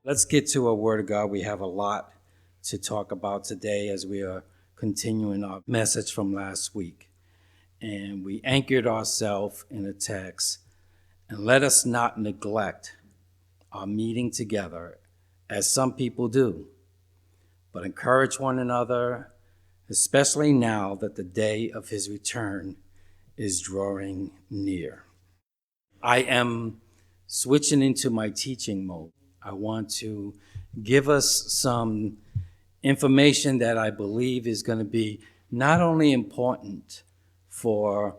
Let's get to a word of God. We have a lot to talk about today as we are continuing our message from last week. And we anchored ourselves in a text. And let us not neglect our meeting together, as some people do, but encourage one another, especially now that the day of his return is drawing near. I am switching into my teaching mode. I want to give us some information that I believe is going to be not only important for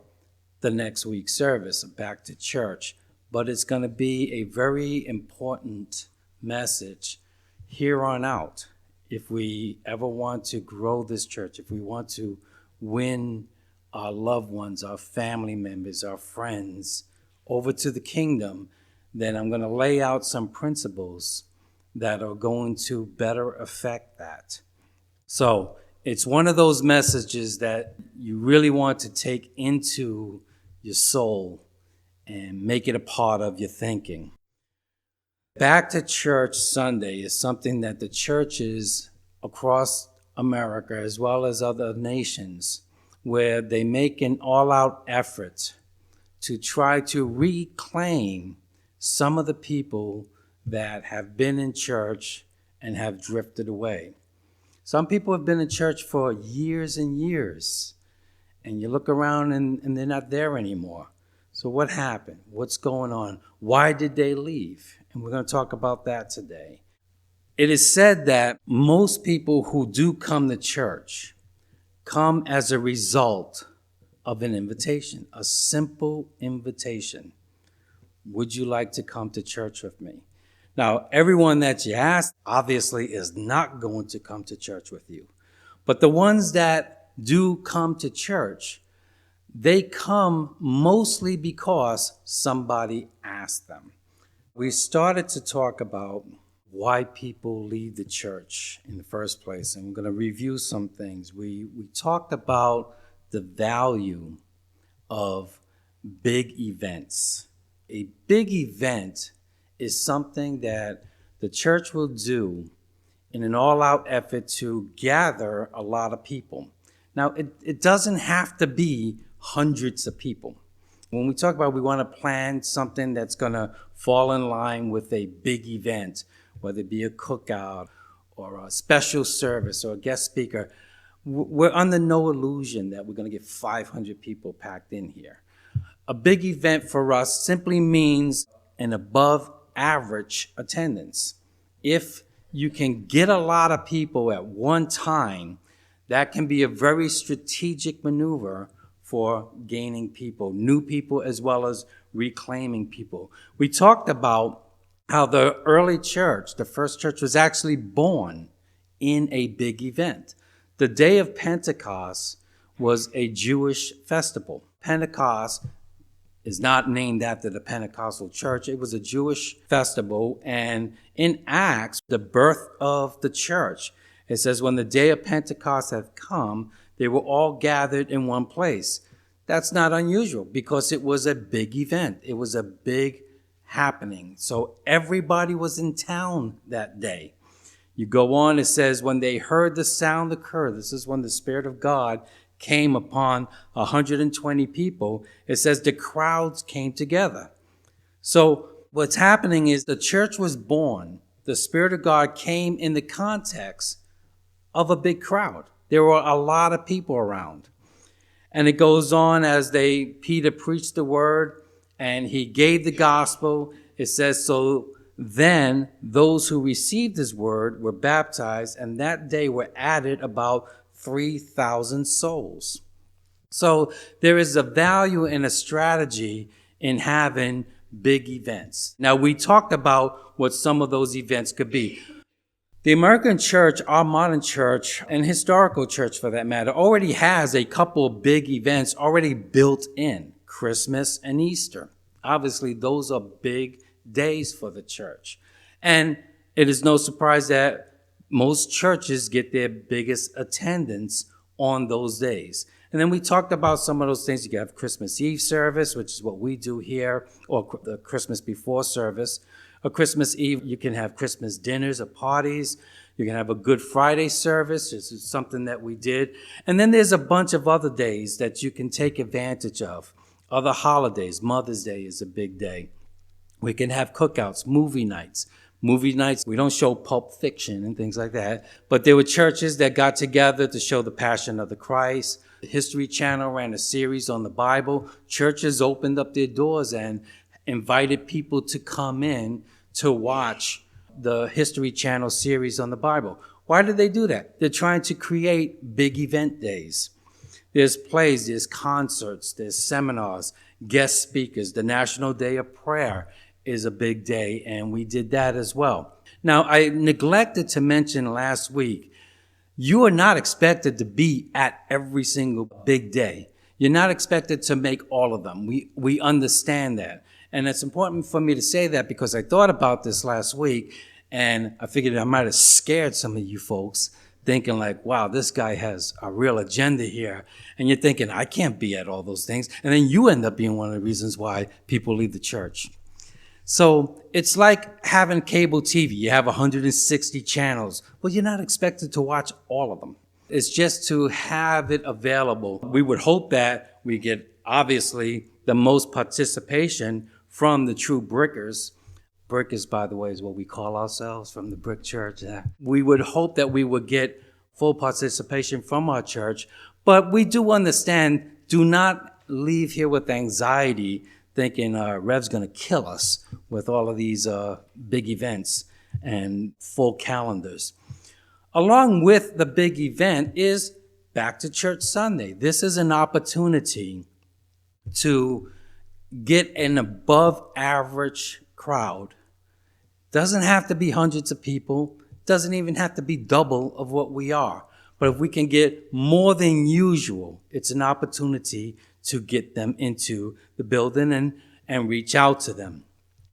the next week's service, back to church, but it's going to be a very important message here on out. If we ever want to grow this church, if we want to win our loved ones, our family members, our friends over to the kingdom, then I'm going to lay out some principles that are going to better affect that. So it's one of those messages that you really want to take into your soul and make it a part of your thinking. Back to Church Sunday is something that the churches across America, as well as other nations, where they make an all-out effort to try to reclaim some of the people that have been in church and have drifted away. Some people have been in church for years and years, and you look around and they're not there anymore. So what happened? What's going on? Why did they leave? And we're going to talk about that today. It is said that most people who do come to church come as a result of an invitation, a simple invitation. Would you like to come to church with me? Now, everyone that you ask obviously is not going to come to church with you. But the ones that do come to church, they come mostly because somebody asked them. We started to talk about why people leave the church in the first place, and we're going to review some things. We talked about the value of big events. A big event is something that the church will do in an all-out effort to gather a lot of people. Now, it doesn't have to be hundreds of people. When we talk about we want to plan something that's going to fall in line with a big event, whether it be a cookout or a special service or a guest speaker, we're under no illusion that we're going to get 500 people packed in here. A big event for us simply means an above average attendance. If you can get a lot of people at one time, that can be a very strategic maneuver for gaining people, new people, as well as reclaiming people. We talked about how the early church, the first church, was actually born in a big event. The day of Pentecost was a Jewish festival. Pentecost is not named after the Pentecostal church. It was a Jewish festival. And in Acts, the birth of the church, it says when the day of Pentecost had come, they were all gathered in one place. That's not unusual because it was a big event. It was a big happening. So everybody was in town that day. You go on, it says when they heard the sound occur, this is when the Spirit of God came upon 120 people. It says the crowds came together. So what's happening is the church was born. The Spirit of God came in the context of a big crowd. There were a lot of people around. And it goes on as Peter preached the word and he gave the gospel. It says, so then those who received his word were baptized, and that day were added about 3,000 souls. So there is a value and a strategy in having big events. Now, we talked about what some of those events could be. The American church, our modern church, and historical church for that matter, already has a couple of big events already built in, Christmas and Easter. Obviously, those are big days for the church. And it is no surprise that most churches get their biggest attendance on those days. And then we talked about some of those things. You can have Christmas Eve service, which is what we do here, or the Christmas before service. Or Christmas Eve, you can have Christmas dinners or parties. You can have a Good Friday service. This is something that we did. And then there's a bunch of other days that you can take advantage of. Other holidays. Mother's Day is a big day. We can have cookouts, movie nights. Movie nights, we don't show Pulp Fiction and things like that, but there were churches that got together to show the Passion of the Christ. The History Channel ran a series on the Bible. Churches opened up their doors and invited people to come in to watch the History Channel series on the Bible. Why did they do that? They're trying to create big event days. There's plays, there's concerts, there's seminars, guest speakers. The National Day of Prayer is a big day, and we did that as well. Now, I neglected to mention last week, you are not expected to be at every single big day. You're not expected to make all of them. We understand that. And it's important for me to say that because I thought about this last week, and I figured I might have scared some of you folks thinking like, wow, this guy has a real agenda here. And you're thinking, I can't be at all those things. And then you end up being one of the reasons why people leave the church. So it's like having cable TV. You have 160 channels. Well, you're not expected to watch all of them. It's just to have it available. We would hope that we get, obviously, the most participation from the true brickers. Brickers, by the way, is what we call ourselves from the Brick Church. We would hope that we would get full participation from our church. But we do understand, do not leave here with anxiety thinking Rev's going to kill us with all of these big events and full calendars. Along with the big event is Back to Church Sunday. This is an opportunity to get an above average crowd. Doesn't have to be hundreds of people. Doesn't even have to be double of what we are. But if we can get more than usual, it's an opportunity to get them into the building and reach out to them.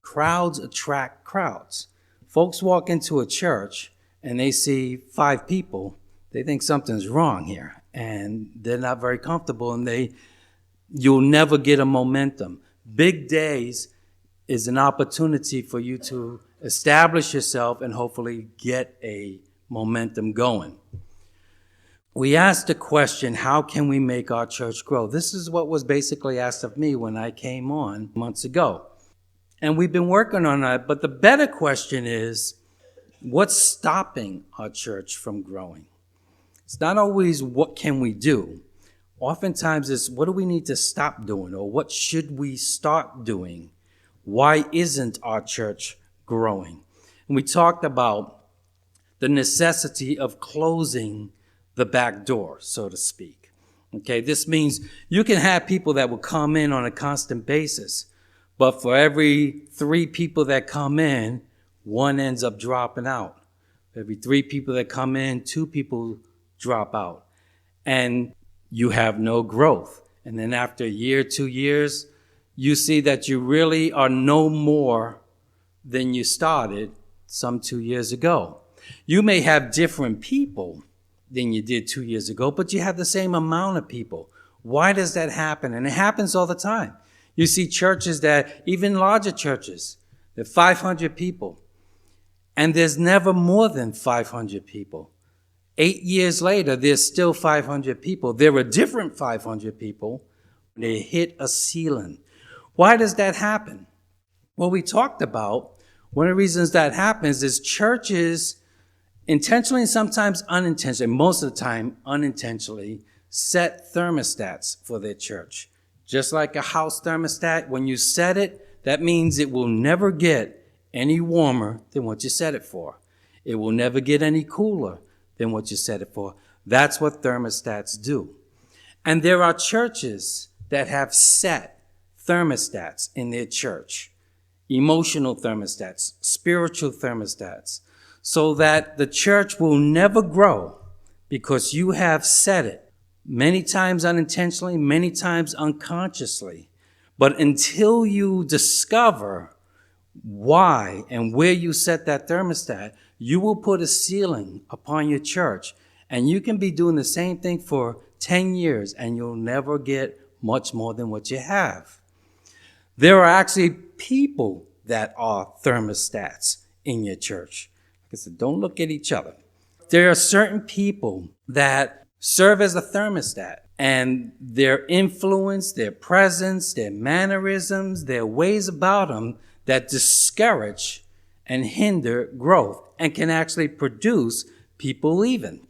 Crowds attract crowds. Folks walk into a church and they see 5 people. They think something's wrong here and they're not very comfortable, and you'll never get a momentum. Big days is an opportunity for you to establish yourself and hopefully get a momentum going. We asked the question, how can we make our church grow? This is what was basically asked of me when I came on months ago. And we've been working on that. But the better question is, what's stopping our church from growing? It's not always what can we do. Oftentimes it's what do we need to stop doing, or what should we start doing? Why isn't our church growing? And we talked about the necessity of closing the back door, so to speak. Okay, this means you can have people that will come in on a constant basis, but for every 3 people that come in, 1 ends up dropping out. For every 3 people that come in, 2 people drop out. And you have no growth. And then after a year, 2 years, you see that you really are no more than you started some 2 years ago. You may have different people than you did 2 years ago, but you have the same amount of people. Why does that happen? And it happens all the time. You see churches that, even larger churches, they're 500 people, and there's never more than 500 people. 8 years later, there's still 500 people. There are different 500 people. They hit a ceiling. Why does that happen? Well, we talked about one of the reasons that happens is churches intentionally and sometimes unintentionally, most of the time unintentionally, set thermostats for their church. Just like a house thermostat, when you set it, that means it will never get any warmer than what you set it for. It will never get any cooler than what you set it for. That's what thermostats do. And there are churches that have set thermostats in their church, emotional thermostats, spiritual thermostats, so that the church will never grow because you have set it many times unintentionally, many times unconsciously. But until you discover why and where you set that thermostat, you will put a ceiling upon your church. And you can be doing the same thing for 10 years and you'll never get much more than what you have. There are actually people that are thermostats in your church. Like I said, don't look at each other. There are certain people that serve as a thermostat, and their influence, their presence, their mannerisms, their ways about them that discourage and hinder growth and can actually produce people leaving.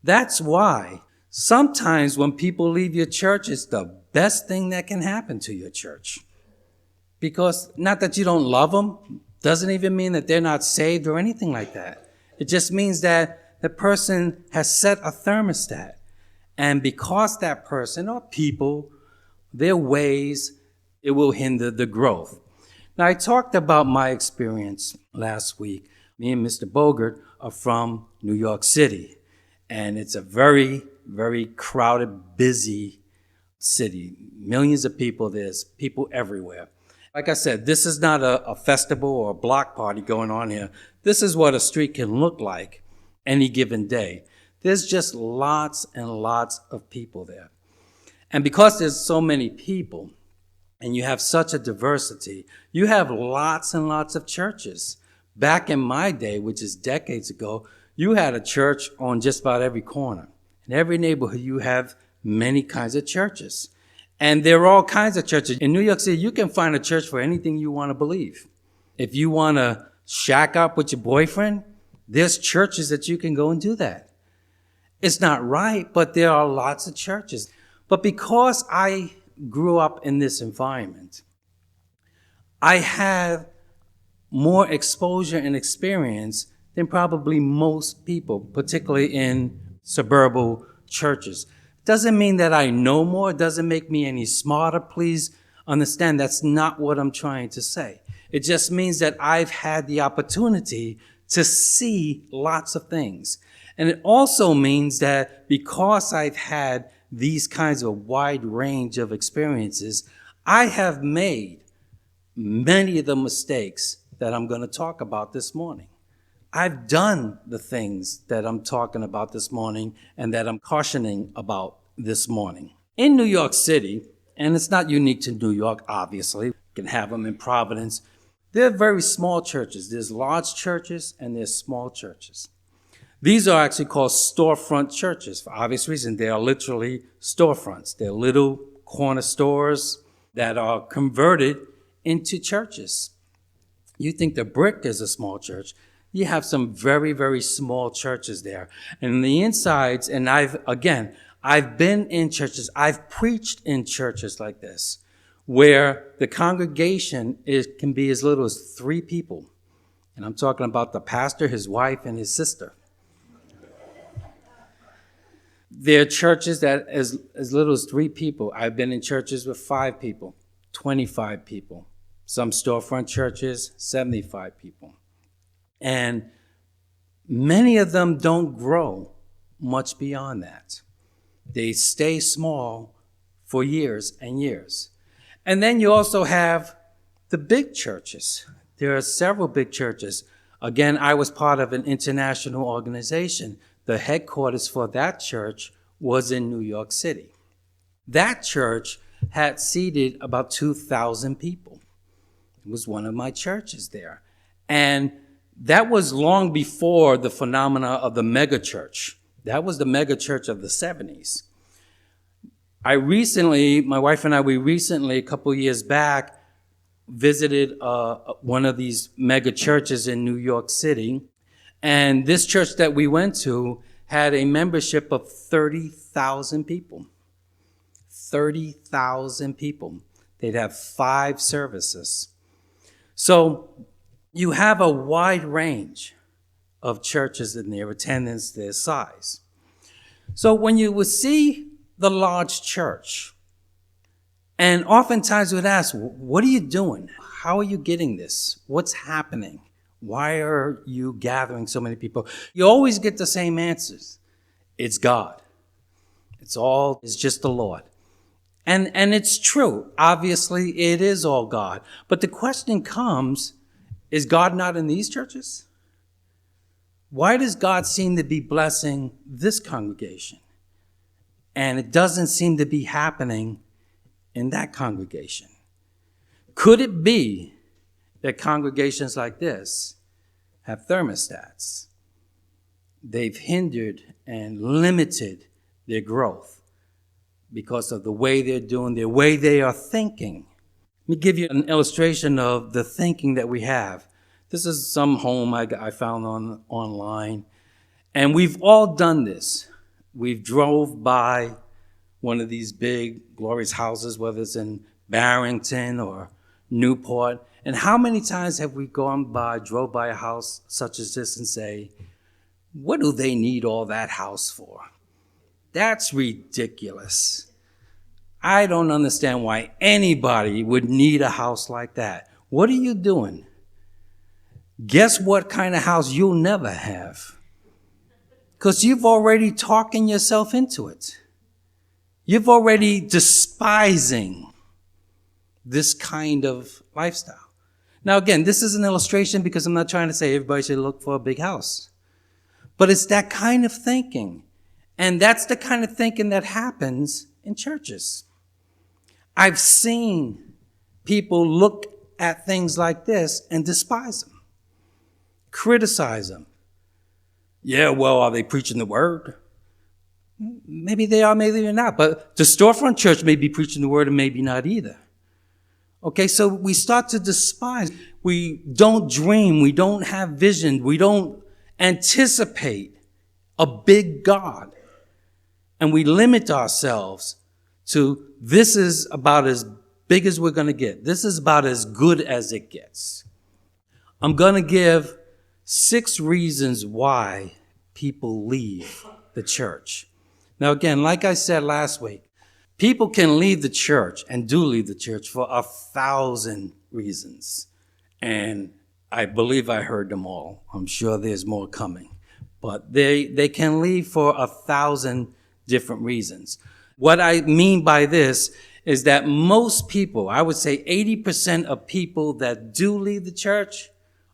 That's why sometimes when people leave your church, it's the best thing that can happen to your church. Because not that you don't love them, doesn't even mean that they're not saved or anything like that. It just means that the person has set a thermostat. And because that person or people, their ways, it will hinder the growth. Now, I talked about my experience last week. Me and Mr. Bogert are from New York City. And it's a very, very crowded, busy city. Millions of people. There's people everywhere. Like I said, this is not a festival or a block party going on here. This is what a street can look like any given day. There's just lots and lots of people there. And because there's so many people and you have such a diversity, you have lots and lots of churches. Back in my day, which is decades ago, you had a church on just about every corner. In every neighborhood, you have many kinds of churches. And there are all kinds of churches. In New York City, you can find a church for anything you want to believe. If you want to shack up with your boyfriend, there's churches that you can go and do that. It's not right, but there are lots of churches. But because I grew up in this environment, I have more exposure and experience than probably most people, particularly in suburban churches. Doesn't mean that I know more. It doesn't make me any smarter. Please understand that's not what I'm trying to say. It just means that I've had the opportunity to see lots of things. And it also means that because I've had these kinds of wide range of experiences, I have made many of the mistakes that I'm going to talk about this morning. I've done the things that I'm talking about this morning and that I'm cautioning about this morning. In New York City, and it's not unique to New York, obviously, you can have them in Providence, they're very small churches. There's large churches and there's small churches. These are actually called storefront churches. For obvious reason, they are literally storefronts. They're little corner stores that are converted into churches. You think the Brick is a small church. You have some very, very small churches there. And the insides, and I've been in churches, I've preached in churches like this, where the congregation can be as little as 3 people. And I'm talking about the pastor, his wife, and his sister. There are churches that as little as 3 people. I've been in churches with 5 people, 25 people. Some storefront churches, 75 people. And many of them don't grow much beyond that. They stay small for years and years. And then you also have the big churches. There are several big churches. Again, I was part of an international organization. The headquarters for that church was in New York City. That church had seated about 2,000 people. It was one of my churches there. And that was long before the phenomena of the mega church. That was the mega church of the 70s. My wife and I, a couple of years back, visited one of these mega churches in New York City. And this church that we went to had a membership of 30,000 people. 30,000 people. They'd have 5 services. So you have a wide range of churches in their attendance, their size. So when you would see the large church, and oftentimes we'd ask, what are you doing? How are you getting this? What's happening? Why are you gathering so many people? You always get the same answers. It's God. It's just the Lord. And it's true. Obviously, it is all God. But the question comes, is God not in these churches? Why does God seem to be blessing this congregation? And it doesn't seem to be happening in that congregation. Could it be that congregations like this have thermostats? They've hindered and limited their growth because of the way they're doing, the way they are thinking. Let me give you an illustration of the thinking that we have. This is some home I found online. And we've all done this. We've drove by one of these big, glorious houses, whether it's in Barrington or Newport. And how many times have we drove by a house such as this and say, what do they need all that house for? That's ridiculous. I don't understand why anybody would need a house like that. What are you doing? Guess what kind of house you'll never have? Because you've already talking yourself into it. You've already despising this kind of lifestyle. Now, again, this is an illustration because I'm not trying to say everybody should look for a big house. But it's that kind of thinking. And that's the kind of thinking that happens in churches. I've seen people look at things like this and despise them, criticize them. Yeah, well, are they preaching the word? Maybe they are, maybe they're not. But the storefront church may be preaching the word and maybe not either. Okay, so we start to despise. We don't dream. We don't have vision. We don't anticipate a big God. And we limit ourselves to this is about as big as we're going to get. This is about as good as it gets. I'm going to give 6 reasons why people leave the church. Now, again, like I said last week, people can leave the church and do leave the church for 1,000 reasons. And I believe I heard them all. I'm sure there's more coming. But they can leave for 1,000 different reasons. What I mean by this is that most people, I would say 80% of people that do leave the church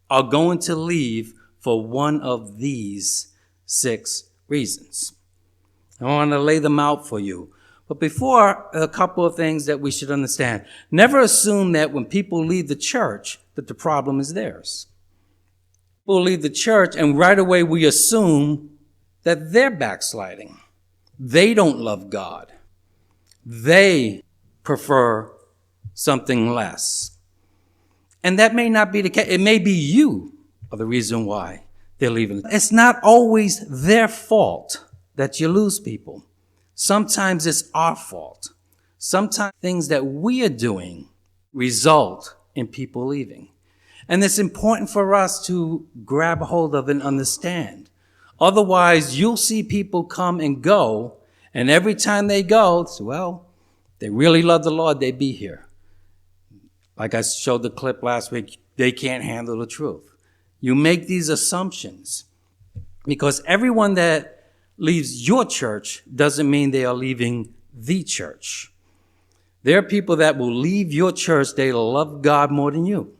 are going to leave for one of these 6 reasons. I want to lay them out for you. But before, a couple of things that we should understand. Never assume that when people leave the church that the problem is theirs. People leave the church and right away we assume that they're backsliding. They don't love God. They prefer something less. And that may not be the case. It may be you are the reason why they're leaving. It's not always their fault that you lose people. Sometimes it's our fault. Sometimes things that we are doing result in people leaving. And it's important for us to grab a hold of and understand. Otherwise, you'll see people come and go, and every time they go, well, they really love the Lord, they'd be here. Like I showed the clip last week, they can't handle the truth. You make these assumptions because everyone that leaves your church doesn't mean they are leaving the church. There are people that will leave your church, they love God more than you.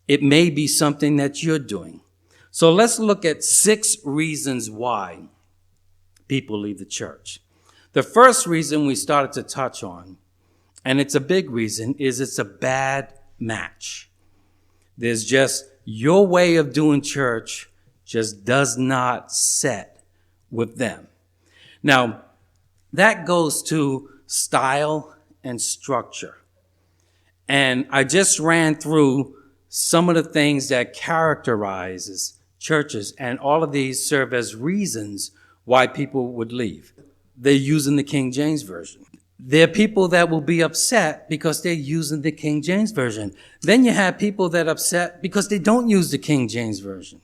It may be something that you're doing. So let's look at 6 reasons why people leave the church. The first reason we started to touch on, and it's a big reason, is it's a bad match. There's just your way of doing church just does not set with them. Now, that goes to style and structure. And I just ran through some of the things that characterizes churches, and all of these serve as reasons why people would leave. They're using the King James Version. There are people that will be upset because they're using the King James Version. Then you have people that are upset because they don't use the King James Version.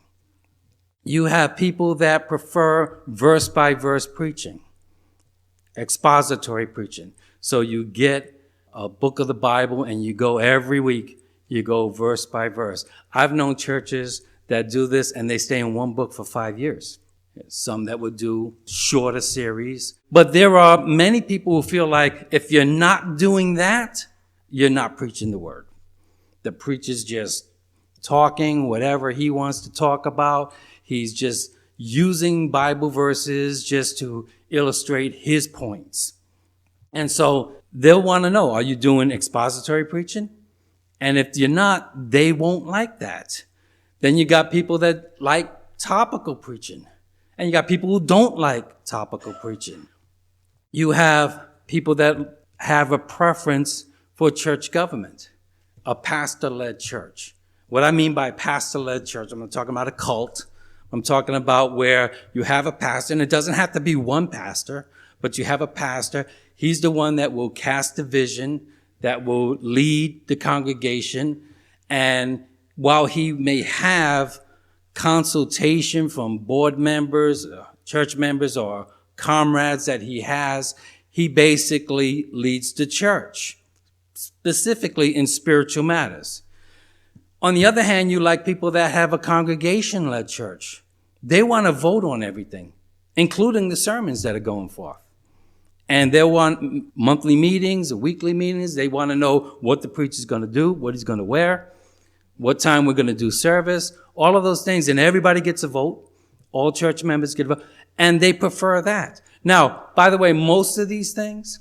You have people that prefer verse-by-verse preaching, expository preaching. So you get a book of the Bible and you go every week, you go verse by verse. I've known churches that do this and they stay in one book for 5 years. Some that would do shorter series. But there are many people who feel like if you're not doing that, you're not preaching the word. The preacher's just talking whatever he wants to talk about. He's just using Bible verses just to illustrate his points. And so they'll want to know, are you doing expository preaching? And if you're not, they won't like that. Then you got people that like topical preaching. And you got people who don't like topical preaching. You have people that have a preference for church government, a pastor-led church. What I mean by pastor-led church, I'm not talking about a cult. I'm talking about where you have a pastor, and it doesn't have to be one pastor, but you have a pastor. He's the one that will cast the vision, that will lead the congregation. And while he may have consultation from board members, church members, or comrades that he has, he basically leads the church, specifically in spiritual matters. On the other hand, you like people that have a congregation-led church. They want to vote on everything, including the sermons that are going forth. And they want monthly meetings, weekly meetings. They want to know what the preacher's going to do, what he's going to wear, what time we're going to do service, all of those things. And everybody gets a vote. All church members get a vote. And they prefer that. Now, by the way, most of these things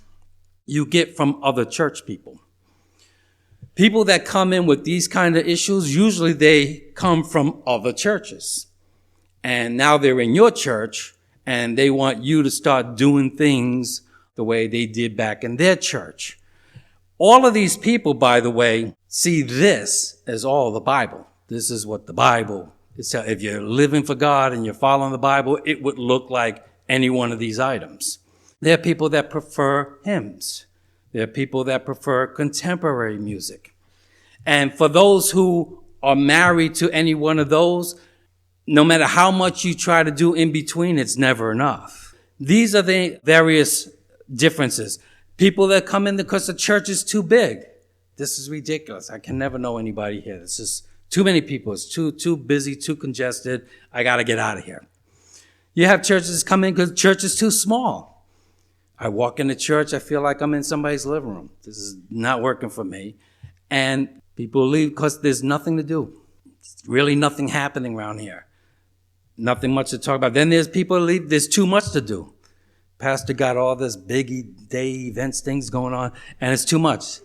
you get from other church people. People that come in with these kind of issues, usually they come from other churches. And now they're in your church, and they want you to start doing things the way they did back in their church. All of these people, by the way, see this as all the Bible. This is what the Bible is. If you're living for God and you're following the Bible, it would look like any one of these items. There are people that prefer hymns. There are people that prefer contemporary music. And for those who are married to any one of those, no matter how much you try to do in between, it's never enough. These are the various differences. People that come in because the church is too big. This is ridiculous. I can never know anybody here. It's just too many people. It's too busy, too congested. I got to get out of here. You have churches come in because the church is too small. I walk into church, I feel like I'm in somebody's living room. This is not working for me. And people leave because there's nothing to do. It's really nothing happening around here. Nothing much to talk about. Then there's people who leave, there's too much to do. Pastor got all this big day events, things going on, and it's too much.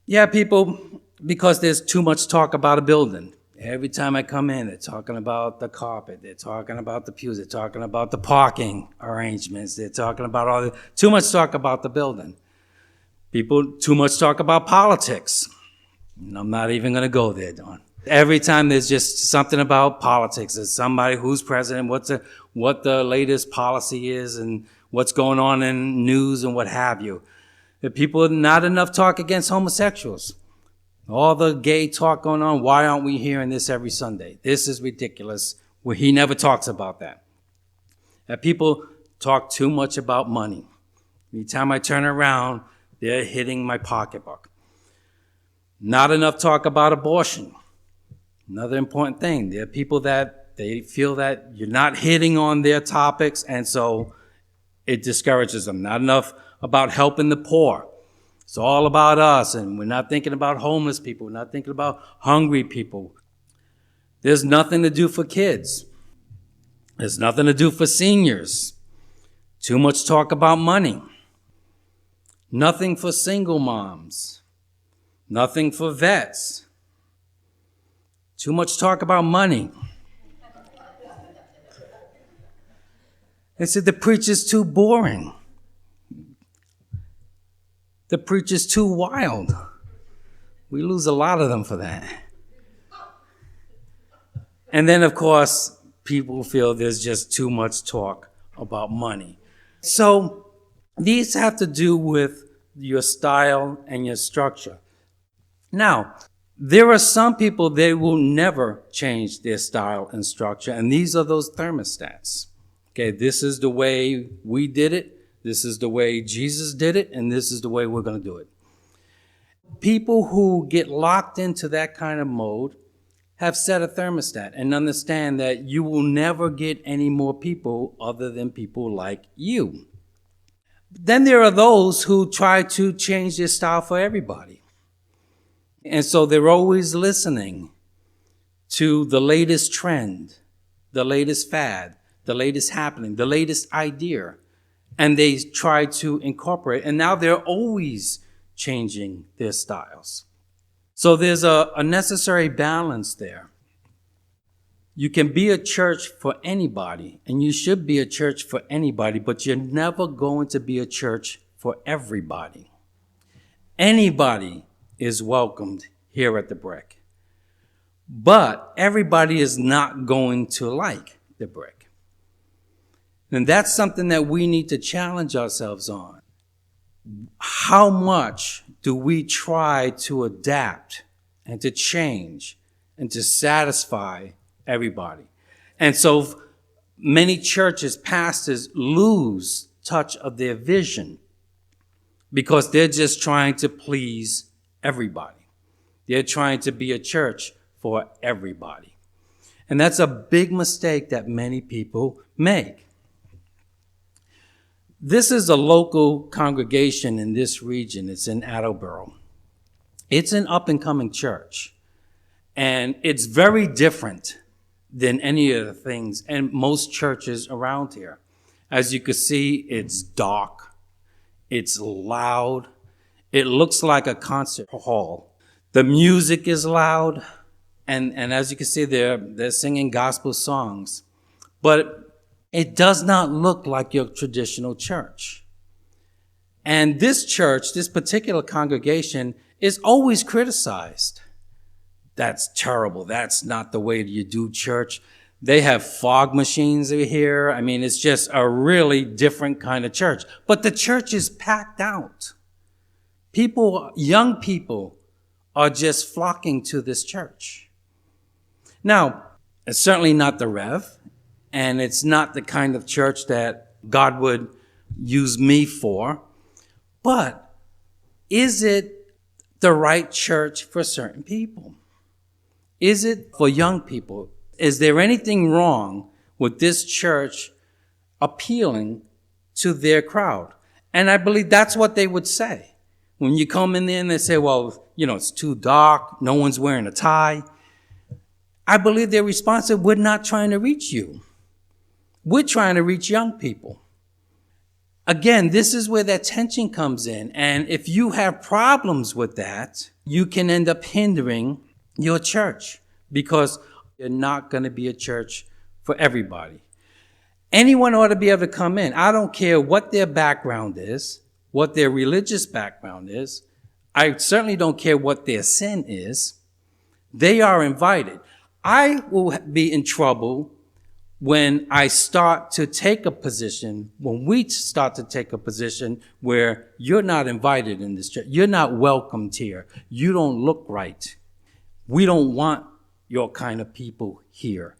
Yeah, people, because there's too much talk about a building. Every time I come in, they're talking about the carpet. They're talking about the pews. They're talking about the parking arrangements. They're talking about too much talk about the building. People, too much talk about politics. And I'm not even going to go there, Don. Every time there's just something about politics. There's somebody who's president, what the latest policy is, and what's going on in news and what have you. The people, not enough talk against homosexuals. All the gay talk going on, why aren't we hearing this every Sunday? This is ridiculous. Well, he never talks about that. That people talk too much about money. Every time I turn around, they're hitting my pocketbook. Not enough talk about abortion. Another important thing. There are people that they feel that you're not hitting on their topics, and so it discourages them. Not enough about helping the poor. It's all about us, and we're not thinking about homeless people. We're not thinking about hungry people. There's nothing to do for kids. There's nothing to do for seniors. Too much talk about money. Nothing for single moms. Nothing for vets. Too much talk about money. They said the preacher's too boring. The preacher's too wild. We lose a lot of them for that. And then, of course, people feel there's just too much talk about money. So these have to do with your style and your structure. Now, there are some people that will never change their style and structure, and these are those thermostats. Okay, this is the way we did it. This is the way Jesus did it, and this is the way we're going to do it. People who get locked into that kind of mode have set a thermostat and understand that you will never get any more people other than people like you. Then there are those who try to change their style for everybody. And so they're always listening to the latest trend, the latest fad, the latest happening, the latest idea. and they try to incorporate, and now they're always changing their styles. So there's a necessary balance there. You can be a church for anybody, and you should be a church for anybody, but you're never going to be a church for everybody. Anybody is welcomed here at the Brick, but everybody is not going to like the Brick. And that's something that we need to challenge ourselves on. How much do we try to adapt and to change and to satisfy everybody? And so many churches, pastors lose touch of their vision because they're just trying to please everybody. They're trying to be a church for everybody. And that's a big mistake that many people make. This is a local congregation in this region. It's in Attleboro. It's an up-and-coming church, and it's very different than any of the things and most churches around here. As you can see, it's dark, it's loud, it looks like a concert hall. The music is loud, and as you can see, they're singing gospel songs, but it does not look like your traditional church. And this church, this particular congregation, is always criticized. That's terrible. That's not the way you do church. They have fog machines over here. I mean, it's just a really different kind of church. But the church is packed out. Young people are just flocking to this church. Now, it's certainly not the Rev, and it's not the kind of church that God would use me for. But is it the right church for certain people? Is it for young people? Is there anything wrong with this church appealing to their crowd? And I believe that's what they would say. When you come in there and they say, well, it's too dark, no one's wearing a tie. I believe their response is, we're not trying to reach you. We're trying to reach young people. Again, this is where that tension comes in. And if you have problems with that, you can end up hindering your church because you're not going to be a church for everybody. Anyone ought to be able to come in. I don't care what their background is, what their religious background is. I certainly don't care what their sin is. They are invited. I will be in trouble when I start to take a position, when we start to take a position where you're not invited in this church. You're not welcomed here. You don't look right. We don't want your kind of people here.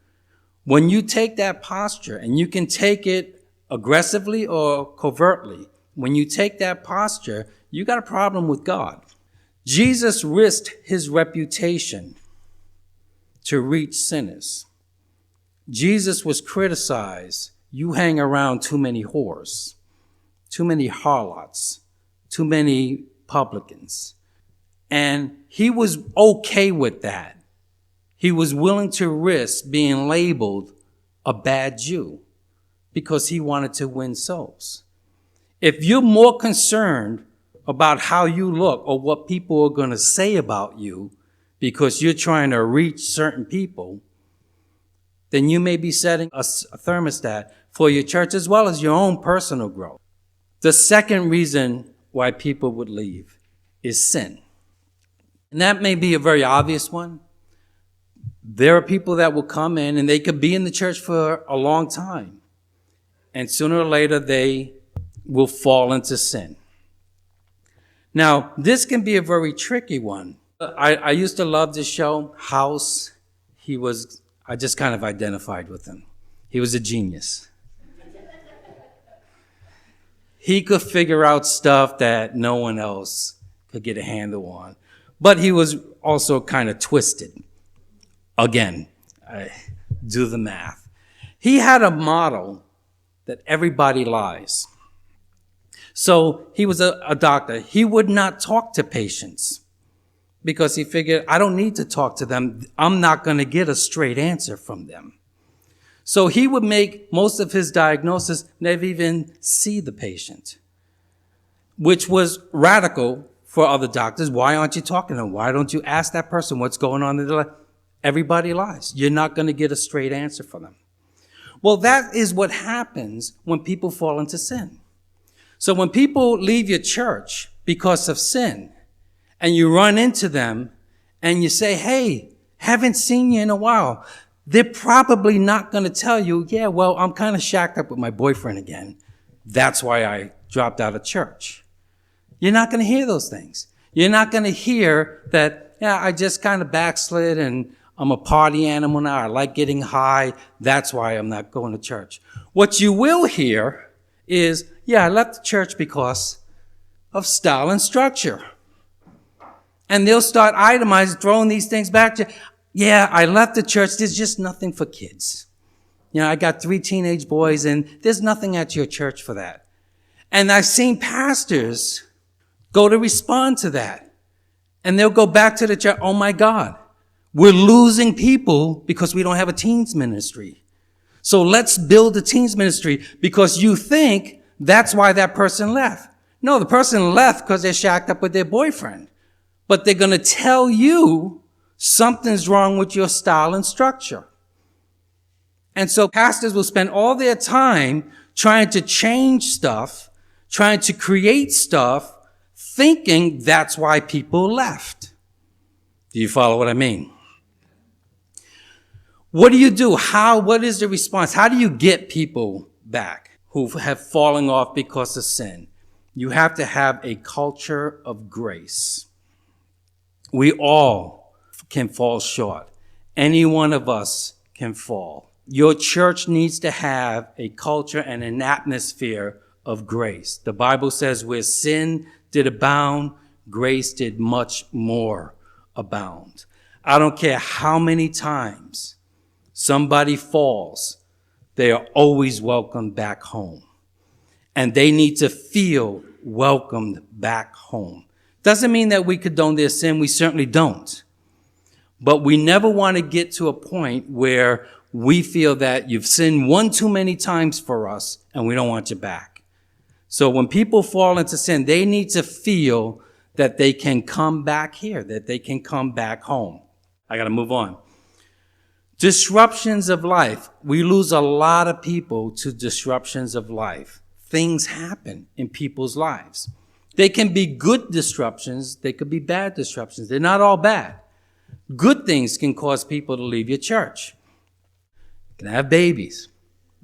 When you take that posture, and you can take it aggressively or covertly, when you take that posture, you got a problem with God. Jesus risked his reputation to reach sinners. Jesus was criticized. You hang around too many whores, too many harlots, too many publicans. And he was okay with that. He was willing to risk being labeled a bad Jew because he wanted to win souls. If you're more concerned about how you look or what people are going to say about you because you're trying to reach certain people, then you may be setting a thermostat for your church as well as your own personal growth. The second reason why people would leave is sin. And that may be a very obvious one. There are people that will come in and they could be in the church for a long time. And sooner or later, they will fall into sin. Now, this can be a very tricky one. I used to love this show, House. I just kind of identified with him. He was a genius. He could figure out stuff that no one else could get a handle on. But he was also kind of twisted. Again, I do the math. He had a motto that everybody lies. So he was a doctor. He would not talk to patients because he figured, I don't need to talk to them. I'm not going to get a straight answer from them. So he would make most of his diagnosis never even see the patient, which was radical for other doctors. Why aren't you talking to them? Why don't you ask that person what's going on in their life? Everybody lies. You're not going to get a straight answer from them. Well, that is what happens when people fall into sin. So when people leave your church because of sin, and you run into them and you say, hey, haven't seen you in a while, they're probably not going to tell you, yeah, well, I'm kind of shacked up with my boyfriend again. That's why I dropped out of church. You're not going to hear those things. You're not going to hear that, yeah, I just kind of backslid and I'm a party animal now. I like getting high. That's why I'm not going to church. What you will hear is, yeah, I left the church because of style and structure. And they'll start itemizing, throwing these things back to, yeah, I left the church. There's just nothing for kids. You know, I got 3 teenage boys and there's nothing at your church for that. And I've seen pastors go to respond to that. And they'll go back to the church. Oh my God, we're losing people because we don't have a teens ministry. So let's build a teens ministry because you think that's why that person left. No, the person left because they're shacked up with their boyfriend. But they're going to tell you something's wrong with your style and structure. And so pastors will spend all their time trying to change stuff, trying to create stuff, thinking that's why people left. Do you follow what I mean? What do you do? What is the response? How do you get people back who have fallen off because of sin? You have to have a culture of grace. We all can fall short. Any one of us can fall. Your church needs to have a culture and an atmosphere of grace. The Bible says where sin did abound, grace did much more abound. I don't care how many times somebody falls, they are always welcomed back home. And they need to feel welcomed back home. Doesn't mean that we condone their sin. We certainly don't. But we never want to get to a point where we feel that you've sinned one too many times for us and we don't want you back. So when people fall into sin, they need to feel that they can come back here, that they can come back home. I got to move on. Disruptions of life. We lose a lot of people to disruptions of life. Things happen in people's lives. They can be good disruptions. They could be bad disruptions. They're not all bad. Good things can cause people to leave your church. You can have babies.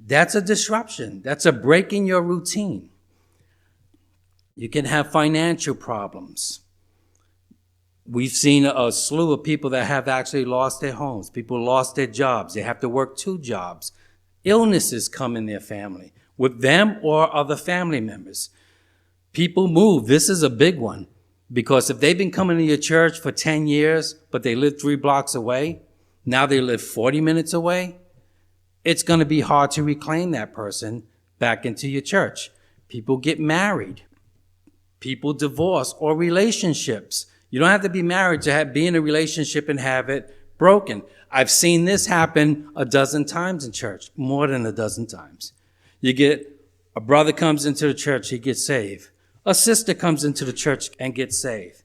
That's a disruption. That's a break in your routine. You can have financial problems. We've seen a slew of people that have actually lost their homes. People lost their jobs. They have to work 2 jobs. Illnesses come in their family with them or other family members. People move. This is a big one because if they've been coming to your church for 10 years, but they live 3 blocks away, now they live 40 minutes away, it's going to be hard to reclaim that person back into your church. People get married. People divorce or relationships. You don't have to be married to be in a relationship and have it broken. I've seen this happen a dozen times in church, more than a dozen times. You get a brother comes into the church, he gets saved. A sister comes into the church and gets saved.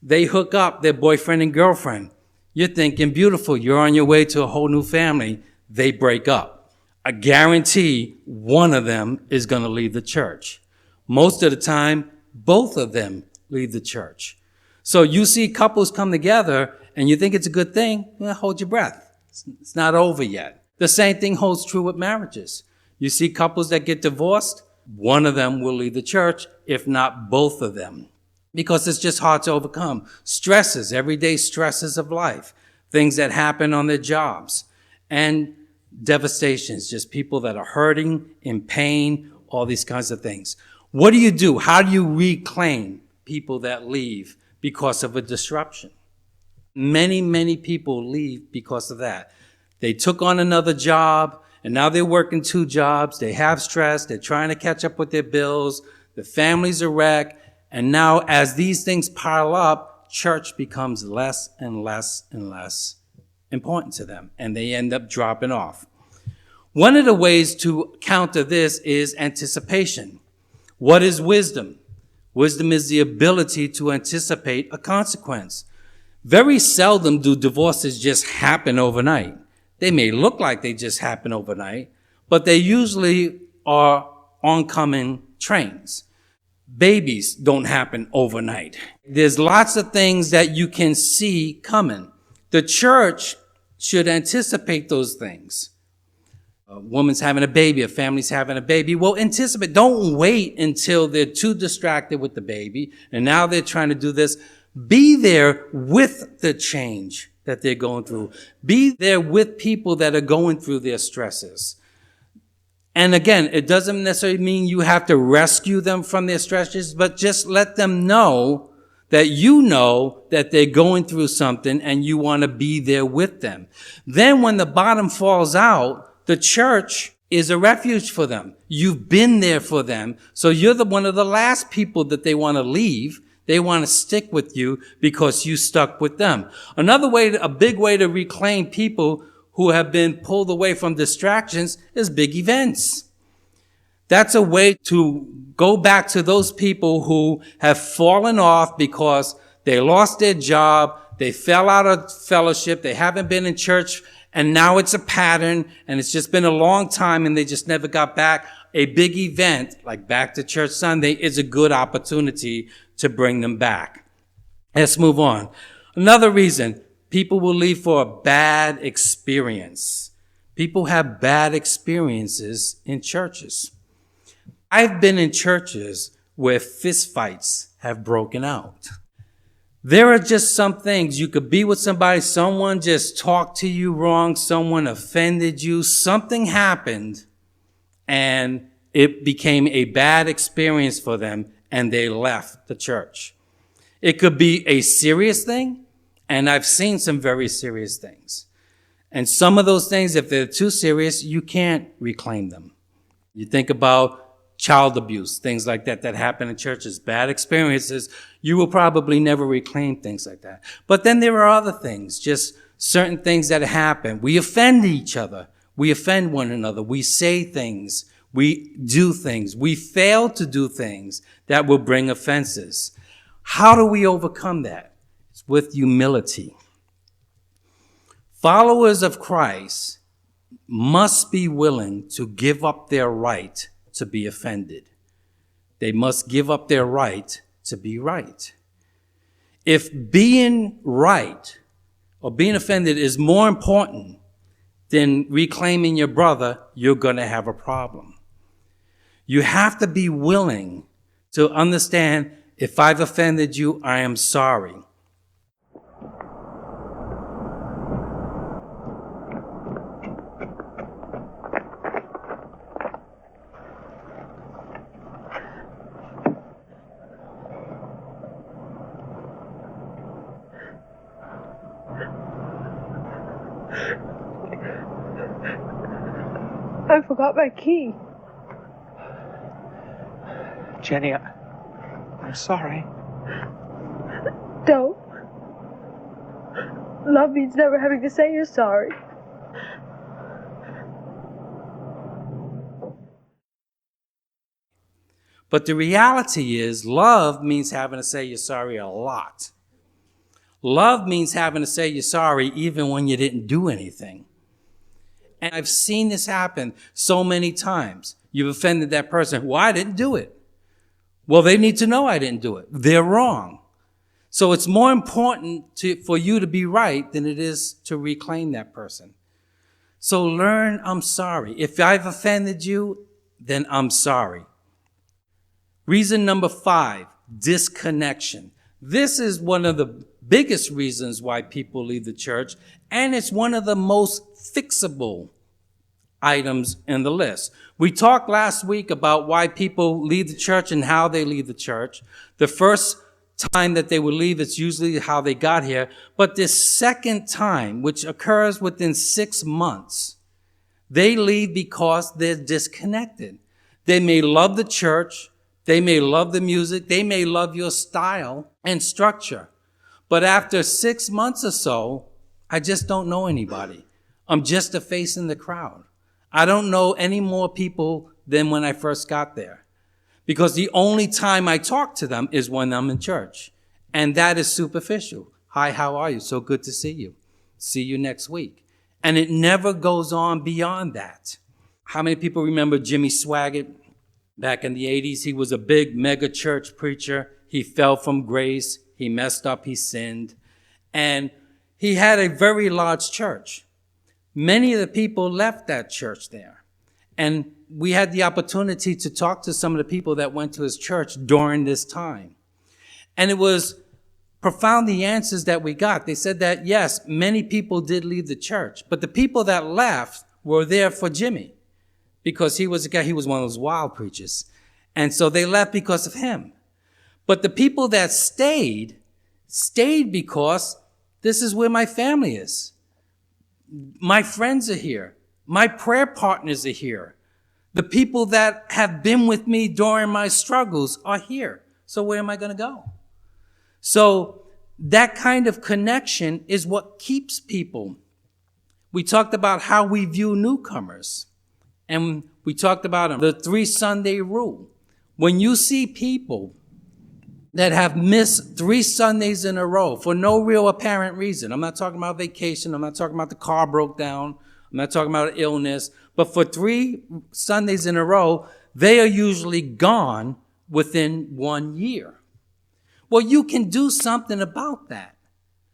They hook up, their boyfriend and girlfriend. You're thinking, beautiful, you're on your way to a whole new family. They break up. I guarantee one of them is going to leave the church. Most of the time, both of them leave the church. So you see couples come together and you think it's a good thing, well, hold your breath. It's not over yet. The same thing holds true with marriages. You see couples that get divorced, one of them will leave the church, if not both of them, because it's just hard to overcome. Stresses, everyday stresses of life, things that happen on their jobs, and devastations, just people that are hurting, in pain, all these kinds of things. What do you do? How do you reclaim people that leave because of a disruption? Many, many people leave because of that. They took on another job, and now they're working 2 jobs. They have stress. They're trying to catch up with their bills. The family's a wreck. And now as these things pile up, church becomes less and less and less important to them, and they end up dropping off. One of the ways to counter this is anticipation. What is wisdom? Wisdom is the ability to anticipate a consequence. Very seldom do divorces just happen overnight. They may look like they just happen overnight, but they usually are oncoming trains. Babies don't happen overnight. There's lots of things that you can see coming. The church should anticipate those things. A woman's having a baby, a family's having a baby. Well, anticipate. Don't wait until they're too distracted with the baby, and now they're trying to do this. Be there with the change that they're going through. Be there with people that are going through their stresses. And again, it doesn't necessarily mean you have to rescue them from their stresses, but just let them know that you know that they're going through something and you want to be there with them. Then when the bottom falls out, the church is a refuge for them. You've been there for them. So you're one of the last people that they want to leave. They want to stick with you because you stuck with them. Another way, a big way to reclaim people who have been pulled away from distractions is big events. That's a way to go back to those people who have fallen off because they lost their job, they fell out of fellowship, they haven't been in church, and now it's a pattern, and it's just been a long time, and they just never got back. A big event, like Back to Church Sunday, is a good opportunity to bring them back. Let's move on. Another reason, people will leave for a bad experience. People have bad experiences in churches. I've been in churches where fistfights have broken out. There are just some things. You could be with somebody, someone just talked to you wrong, someone offended you, something happened, and it became a bad experience for them, and they left the church. It could be a serious thing, and I've seen some very serious things. And some of those things, if they're too serious, you can't reclaim them. You think about child abuse, things like that happen in churches, bad experiences, you will probably never reclaim things like that. But then there are other things, just certain things that happen. We offend each other. We offend one another. We say things. We do things. We fail to do things that will bring offenses. How do we overcome that? It's with humility. Followers of Christ must be willing to give up their right to be offended. They must give up their right to be right. If being right or being offended is more important than reclaiming your brother, you're going to have a problem. You have to be willing to understand, if I've offended you, I am sorry. I forgot my key. Jenny, I'm sorry. Don't. Love means never having to say you're sorry. But the reality is, love means having to say you're sorry a lot. Love means having to say you're sorry even when you didn't do anything. And I've seen this happen so many times. You've offended that person. Well, I didn't do it. Well, they need to know I didn't do it. They're wrong. So it's more important for you to be right than it is to reclaim that person. So learn, I'm sorry. If I've offended you, then I'm sorry. Reason number 5, disconnection. This is one of the biggest reasons why people leave the church, and it's one of the most fixable items in the list. We talked last week about why people leave the church and how they leave the church. The first time that they will leave, it's usually how they got here. But this second time, which occurs within 6 months, they leave because they're disconnected. They may love the church, they may love the music, they may love your style and structure. But after 6 months or so, I just don't know anybody. I'm just a face in the crowd. I don't know any more people than when I first got there, because the only time I talk to them is when I'm in church. And that is superficial. Hi, how are you? So good to see you. See you next week. And it never goes on beyond that. How many people remember Jimmy Swaggart back in the 80s? He was a big mega church preacher. He fell from grace. He messed up. He sinned. And he had a very large church. Many of the people left that church there. And we had the opportunity to talk to some of the people that went to his church during this time. And it was profound, the answers that we got. They said that, yes, many people did leave the church, but the people that left were there for Jimmy, because he was a guy, he was one of those wild preachers. And so they left because of him. But the people that stayed because this is where my family is. My friends are here. My prayer partners are here. The people that have been with me during my struggles are here. So where am I going to go? So that kind of connection is what keeps people. We talked about how we view newcomers. And we talked about the 3 Sunday rule. When you see people that have missed 3 Sundays in a row for no real apparent reason. I'm not talking about vacation. I'm not talking about the car broke down. I'm not talking about illness. But for 3 Sundays in a row, they are usually gone within 1 year. Well, you can do something about that.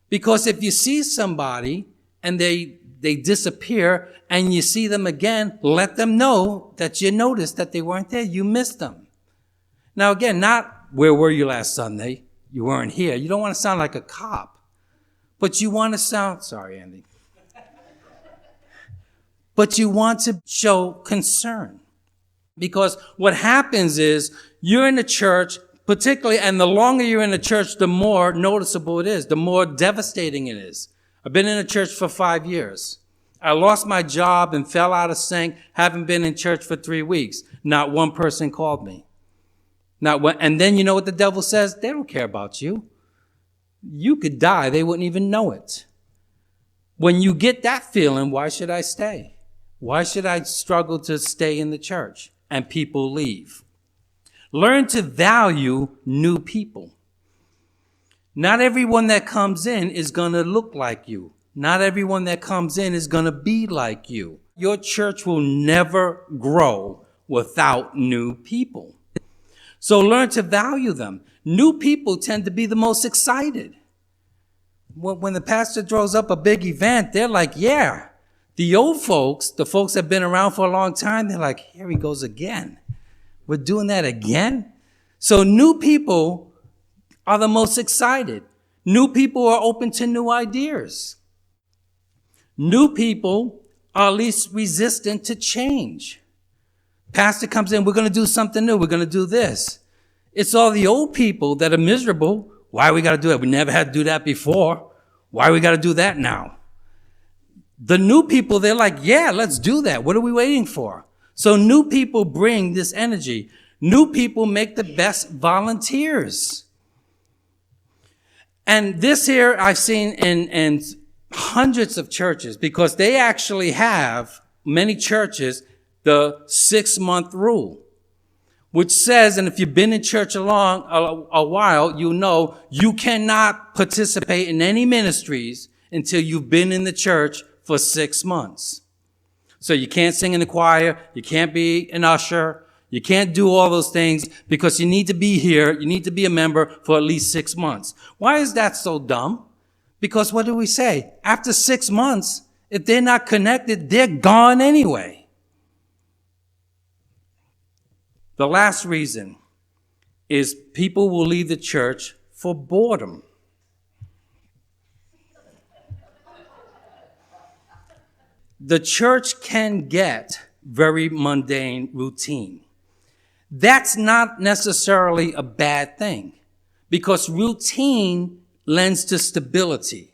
Because if you see somebody and they disappear and you see them again, let them know that you noticed that they weren't there. You missed them. Now, again, not where were you last Sunday? You weren't here. You don't want to sound like a cop. But you want to sound, sorry, Andy. But you want to show concern. Because what happens is you're in the church, particularly, and the longer you're in the church, the more noticeable it is, the more devastating it is. I've been in the church for 5 years. I lost my job and fell out of sync, haven't been in church for 3 weeks. Not one person called me. And then you know what the devil says? They don't care about you. You could die. They wouldn't even know it. When you get that feeling, why should I stay? Why should I struggle to stay in the church? And people leave. Learn to value new people. Not everyone that comes in is going to look like you. Not everyone that comes in is going to be like you. Your church will never grow without new people. So learn to value them. New people tend to be the most excited. When the pastor throws up a big event, they're like, yeah. The old folks, the folks that have been around for a long time, they're like, here he goes again. We're doing that again? So new people are the most excited. New people are open to new ideas. New people are least resistant to change. Pastor comes in, we're going to do something new. We're going to do this. It's all the old people that are miserable. Why we got to do that? We never had to do that before. Why we got to do that now? The new people, they're like, yeah, let's do that. What are we waiting for? So new people bring this energy. New people make the best volunteers. And this here I've seen in hundreds of churches, because they actually have, many churches, the 6-month rule, which says, and if you've been in church a while, you know you cannot participate in any ministries until you've been in the church for 6 months. So you can't sing in the choir, you can't be an usher, you can't do all those things because you need to be here, you need to be a member for at least 6 months. Why is that so dumb? Because what do we say? After 6 months, if they're not connected, they're gone anyway. The last reason is people will leave the church for boredom. The church can get very mundane routine. That's not necessarily a bad thing, because routine lends to stability.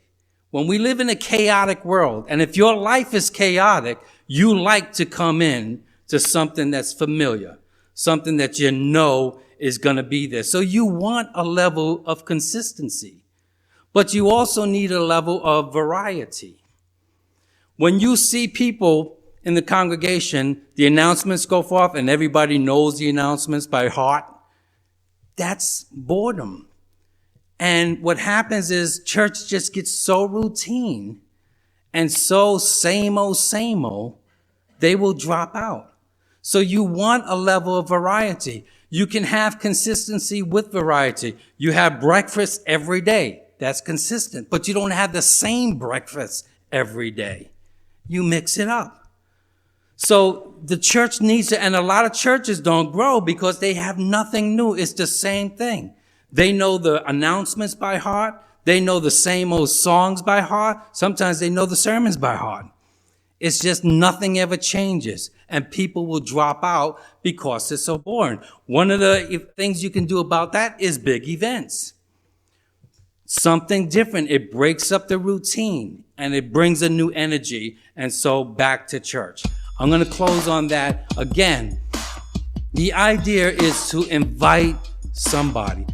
When we live in a chaotic world, and if your life is chaotic, you like to come in to something that's familiar, something that you know is going to be there. So you want a level of consistency, but you also need a level of variety. When you see people in the congregation, the announcements go forth and everybody knows the announcements by heart. That's boredom. And what happens is church just gets so routine and so same old, they will drop out. So you want a level of variety. You can have consistency with variety. You have breakfast every day. That's consistent. But you don't have the same breakfast every day. You mix it up. So the church needs to, and a lot of churches don't grow because they have nothing new. It's the same thing. They know the announcements by heart. They know the same old songs by heart. Sometimes they know the sermons by heart. It's just nothing ever changes, and people will drop out because it's so boring. One of the things you can do about that is big events. Something different. It breaks up the routine, and it brings a new energy, and so back to church. I'm going to close on that again. The idea is to invite somebody.